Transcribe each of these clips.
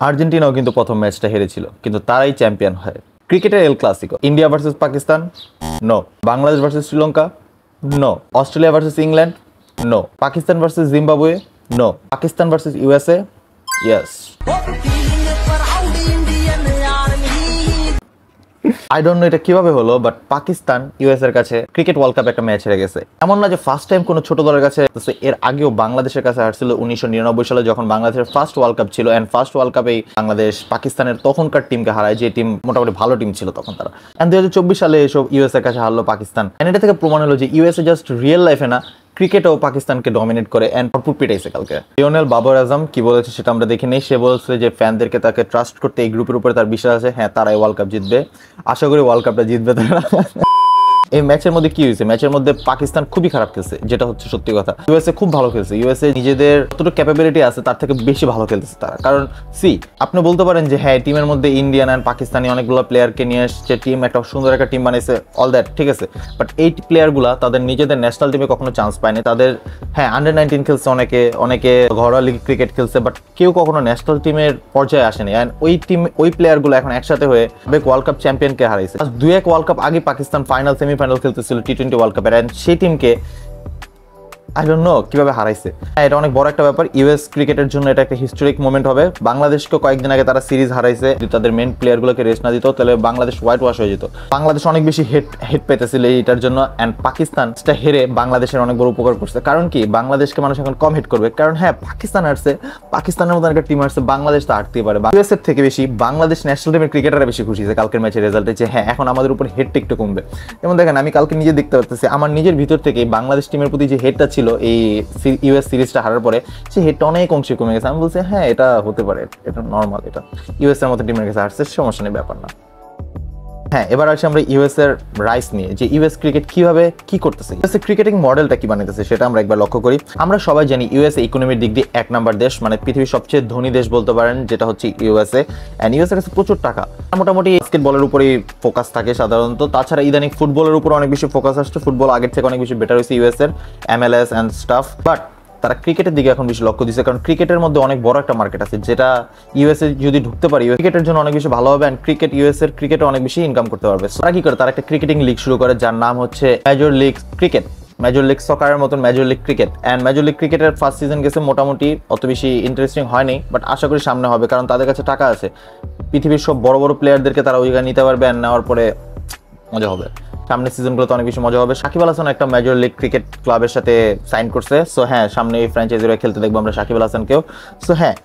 আর্জেন্টিনাও কিন্তু প্রথম ম্যাচটা হেরেছিল, কিন্তু তারাই চ্যাম্পিয়ন হয়। ক্রিকেটের El Clasico, India versus Pakistan, no. Bangladesh versus Sri Lanka, no. Australia versus England, no. Pakistan versus Zimbabwe, no. Pakistan versus USA, yes. I don't know এটা কিভাবে হলো, বাট পাকিস্তান ইউএস এর কাছে ক্রিকেট ওয়ার্ল্ড কাপ একটা ম্যাচ হেরে গেছে। এমন না যে ফার্স্ট টাইম কোনো ছোট দলের কাছে, এর আগেও বাংলাদেশের কাছে হারছিল 1999 সালে, যখন বাংলাদেশের ফার্স্ট ওয়ার্ল্ড কাপ ছিল। এন্ড ফার্স্ট ওয়ার্ল্ড কাপেই বাংলাদেশ পাকিস্তানের তখনকার টিমকে হারায়, যে টিম মোটামুটি ভালো টিম ছিল তখন তারা। এন্ড 2024 সালে এসব ইউএস এর কাছে হারলো পাকিস্তান। এন্ড এটা থেকে প্রমাণ হলো যে ইউএসএ জাস্ট রিয়েল লাইফে না, ক্রিকেটেও পাকিস্তানকে ডমিনেট করে এন্ড ভরপুর পিটাইছে কালকে। লিওনেল বাবর আজম কি বলেছে সেটা আমরা দেখি নেই। সে বলছে যে ফ্যানদেরকে তাকে ট্রাস্ট করতে, এই গ্রুপের উপরে তার বিশ্বাস আছে, হ্যাঁ তারাই ওয়ার্ল্ড কাপ জিতবে, আশা করি ওয়ার্ল্ড কাপটা জিতবে তারা। এই ম্যাচের মধ্যে কি হয়েছে, ম্যাচের মধ্যে পাকিস্তান খুবই খারাপ খেলছে, যেটা হচ্ছে সত্যি কথা। ইউএসএ খুব ভালো খেলছে, ইউএসএ নিজেদের যতটুকু ক্যাপাবিলিটি আছে তার থেকে বেশি ভালো খেলতেছে তারা। কারণ আপনি বলতে পারেন যে হ্যাঁ টিমের মধ্যে ইন্ডিয়ান অ্যান্ড পাকিস্তানি অনেকগুলো প্লেয়ারকে নিয়ে এসছে, টিম একটা সুন্দর একটা টিম বানিয়েছে, অল দ্যাট ঠিক আছে, বাট এই প্লেয়ারগুলা তাদের নিজেদের ন্যাশনাল টিমে কখনো চান্স পায়নি। তাদের হ্যাঁ আন্ডার-19 খেলছে, অনেকে ঘরোয়া লিগ ক্রিকেট খেলছে, বাট কেউ কখনো ন্যাশনাল টিমের পর্যায়ে আসেনি। অ্যান্ড ওই প্লেয়ারগুলো এখন একসাথে হয়ে ওয়ার্ল্ড কাপ চ্যাম্পিয়নকে হারাইছে। 2-1 ওয়ার্ল্ড কাপ আগে পাকিস্তান ফাইনাল সেমিফাইনাল খেলতেছিল টি20 ওয়ার্ল্ড কাপের, এন্ড সেই টিমকে আই ডোন্ট নো কিভাবে হারাইছে। হ্যাঁ এটা অনেক বড় একটা ব্যাপার, ইউএস ক্রিকেটের জন্য এটা একটা হিস্টোরিক মোমেন্ট হবে। বাংলাদেশকে কয়েকদিন আগে তারা সিরিজ হারাইছে, যদি তাদের মেন প্লেয়ারগুলোকে রেস্ট না দিত তাহলে বাংলাদেশ হোয়াইট ওয়াশ হয়ে যেত। বাংলাদেশ অনেক বেশি হেড পেতেছিল এইটার জন্য, অ্যান্ড পাকিস্তানটা হেরে বাংলাদেশের অনেক বড় উপকার করছে। কারণ কি, বাংলাদেশকে মানুষ এখন কম হেড করবে, কারণ হ্যাঁ পাকিস্তান আসছে, পাকিস্তানের মতো একটা টিম আসছে, বাংলাদেশ তো হারতেই পারে। ইউএস এর থেকে বেশি বাংলাদেশ ন্যাশনাল টিমের ক্রিকেটাররা বেশি খুশি হয়েছে কালকের ম্যাচের রেজাল্টে, যে হ্যাঁ এখন আমাদের উপর হেডটা একটু কমবে। যেমন দেখেন আমি কালকে নিজে দেখতে পারতেছি আমার নিজের ভিতর থেকে বাংলাদেশ টিমের প্রতি যে হেডটা ছিল এই ইউএস সিরিজটা হারার পরে, সে হেডটা অনেক অংশে কমে গেছে। আমি বলছি হ্যাঁ এটা হতে পারে, এটা নর্মাল, এটা ইউএস এর মতো টিমের কাছে হারছে, সমস্যা নেই, ব্যাপার না। হ্যাঁ এবার আসি আমরা ইউএস এর রাইস নিয়ে, যে ইউএস ক্রিকেট কিভাবে কি করতেছে, ইউএস এর ক্রিকেটিং মডেলটা কি বানাইতেছে সেটা আমরা একবার লক্ষ্য করি। আমরা সবাই জানি ইউএস ইকোনমির দিক দিয়ে 1 নাম্বার দেশ, মানে পৃথিবীর সবচেয়ে ধনী দেশ বলতে পারেন, যেটা হচ্ছে ইউএসএ। এন্ড ইউএস এর কাছে প্রচুর টাকা, মোটামুটি বাস্কেটবলের উপরেই ফোকাস থাকে সাধারণত। তাছাড়া ইদানিং ফুটবলের উপর অনেক বেশি ফোকাস আসছে, ফুটবল আগের থেকে অনেক বেশি বেটার হয়েছে ইউএস এর, MLS অ্যান্ড স্টাফ। বাট তারা ক্রিকেটের দিকে এখন বেশি লক্ষ্য দিচ্ছে, কারণ ক্রিকেটের মধ্যে অনেক বড় একটা মার্কেট আছে, যেটা ইউএসএ যদি ঢুকতে পারে ক্রিকেটের জন্য অনেক বেশি ভালো হবে, এন্ড ক্রিকেট ইউএস এর ক্রিকেটে অনেক বেশি ইনকাম করতে পারবে। তারা কি করে, তারা একটা ক্রিকেটিং লিগ শুরু করে যার নাম হচ্ছে major league cricket, major league সকারের মতন major league cricket. And major league ক্রিকেটের ফার্স্ট সিজন গেছে, মোটামুটি অত বেশি ইন্টারেস্টিং হয়নি, বাট আশা করি সামনে হবে, কারণ তাদের কাছে টাকা আছে, পৃথিবীর সব বড় বড় প্লেয়ারদেরকে তারা ওই জায়গায় নিতে পারবে, অ্যান্ড নেওয়ার পরে মজা হবে। সামনের সিজনগুলোতে অনেক বেশি মজা হবে। সাকিব আল হাসান একটা মেজর লিগ ক্রিকেট ক্লাবের সাথে সাইন করছে, সো হ্যাঁ সামনে এই ফ্র্যাঞ্চাইজিরা খেলতে দেখবো আমরা সাকিব আল হাসানকেও। সো হ্যাঁ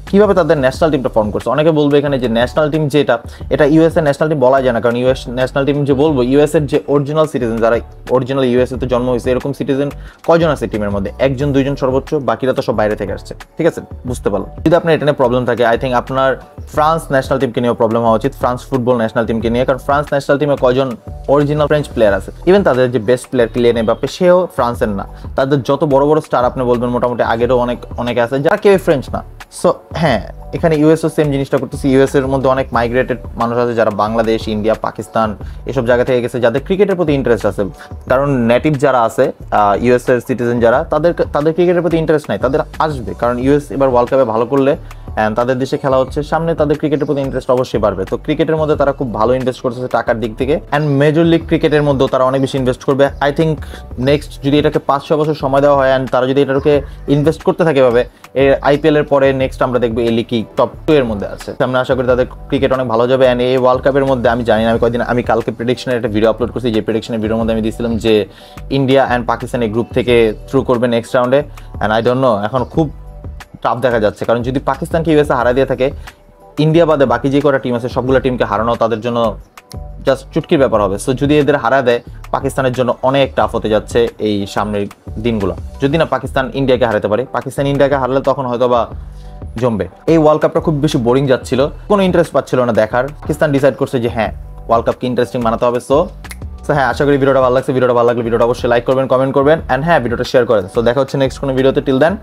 কিভাবে তাদের ন্যাশনাল টিমটা ফর্ম করছে, অনেকে বলবে এখানে যে ন্যাশনাল টিম যেটা, এটা ইউএস এর ন্যাশনাল টিম বলা যায় না, কারণ ইউএস ন্যাশনাল টিম যে বলবো, ইউএস এর যে অরিজিনাল সিটিজেন, যারা অরিজিনাল ইউএসএ তে জন্ম হয়েছে, এরকম সিটিজেন কয়জন আছে টিমের মধ্যে, 1-2 সর্বোচ্চ, বাকিরা তো সব বাইরে থেকে আসছে, ঠিক আছে, বুঝতে পারলো। যদি আপনার এটা নিয়ে প্রবলেম থাকে, আই থিঙ্ক আপনার ফ্রান্স ন্যাশনাল টিমকে নিয়েও প্রবলেম হওয়া উচিত, ফ্রান্স ফুটবল ন্যাশনাল টিমকে নিয়ে, কারণ ফ্রান্স ন্যাশনাল টিমে কয়জন অরিজিনাল ফ্রেঞ্চ প্লেয়ার আছে, ইভেন তাদের যে বেস্ট প্লেয়ার কিলিয়ান এমবাপ্পে, সেও ফ্রান্সের না। তাদের যত বড় বড় স্টার আপনি বলবেন মোটামুটি আগেরও অনেকে আছে যারা কেউ ফ্রেঞ্চ না। সো হ্যাঁ এখানে ইউএসও সেম জিনিসটা করতেছে, ইউএস এর মধ্যে অনেক মাইগ্রেটেড মানুষ আছে যারা বাংলাদেশ, ইন্ডিয়া, পাকিস্তান এসব জায়গা থেকে গেছে, যাদের ক্রিকেটের প্রতি ইন্টারেস্ট আছে, কারণ নেটিভ যারা আছে ইউএস এর সিটিজেন যারা, তাদের ক্রিকেটের প্রতি ইন্টারেস্ট নাই, তাদের আসবে, কারণ ইউএস এবার ওয়ার্ল্ড কাপে ভালো করলে অ্যান্ড তাদের দেশে খেলা হচ্ছে, সামনে তাদের ক্রিকেটের প্রতি ইন্টারেস্ট অবশ্যই বাড়বে। তো ক্রিকেটের মধ্যে তারা খুব ভালো ইনভেস্ট করতেছে টাকার দিক থেকে, অ্যান্ড মেজর লিগ ক্রিকেটের মধ্যেও তারা অনেক বেশি ইনভেস্ট করবে। আই থিঙ্ক নেক্সট যদি এটাকে 5-6 বছর সময় দেওয়া হয়, অ্যান্ড তারা যদি এটাকে ইনভেস্ট করতে থাকে এভাবে, আইপিএল এর পরে নেক্সট আমরা দেখবো এই লিগ টপ 2 এর মধ্যে আছে। আমরা আশা করি তাদের ক্রিকেট অনেক ভালো যাবে। অ্যান্ড এই ওয়ার্ল্ড কাপের মধ্যে আমি জানি না, আমি কালকে প্রেডিকশনের একটা ভিডিও আপলোড করছি, যে প্রেডিকশনের ভিডিওর মধ্যে আমি দিয়েছিলাম যে ইন্ডিয়া অ্যান্ড পাকিস্তান এই গ্রুপ থেকে থ্রু করবে নেক্সট রাউন্ডে। অ্যান্ড আই ডোন্ট নো, এখন খুব টাফ দেখা যাচ্ছে, কারণ যদি পাকিস্তানকে ইউএসএ হারা দিয়ে থাকে, ইন্ডিয়া বাদে বাকি যে কটা টিম আছে সবগুলো টিমকে হারানো তাদের জন্য জাস্ট চুটকির ব্যাপার হবে। সো যদি এদের হারা দেয়, পাকিস্তানের জন্য অনেক টাফ হতে যাচ্ছে এই সামনের দিনগুলো। যদি না পাকিস্তান ইন্ডিয়াকে হারাতে পারে, পাকিস্তান ইন্ডিয়াকে হারলে তখন হয়তো বা জমবে। এই ওয়ার্ল্ড কাপটা খুব বেশি বোরিং যাচ্ছিল, কোনো ইন্টারেস্ট পাচ্ছিল না দেখার। পাকিস্তান ডিসাইড করছে যে হ্যাঁ ওয়ার্ল্ড কাপকে ইন্টারেস্টিং বানাতে হবে। সো হ্যাঁ আশা করি ভিডিওটা ভালো লাগছে। ভিডিওটা ভালো লাগলে ভিডিওটা অবশ্যই লাইক করবেন, কমেন্ট করবেন, অ্যান্ড হ্যাঁ ভিডিওটা শেয়ার করেন। সো দেখা হচ্ছে নেক্সট কোনো ভিডিওতে। Till then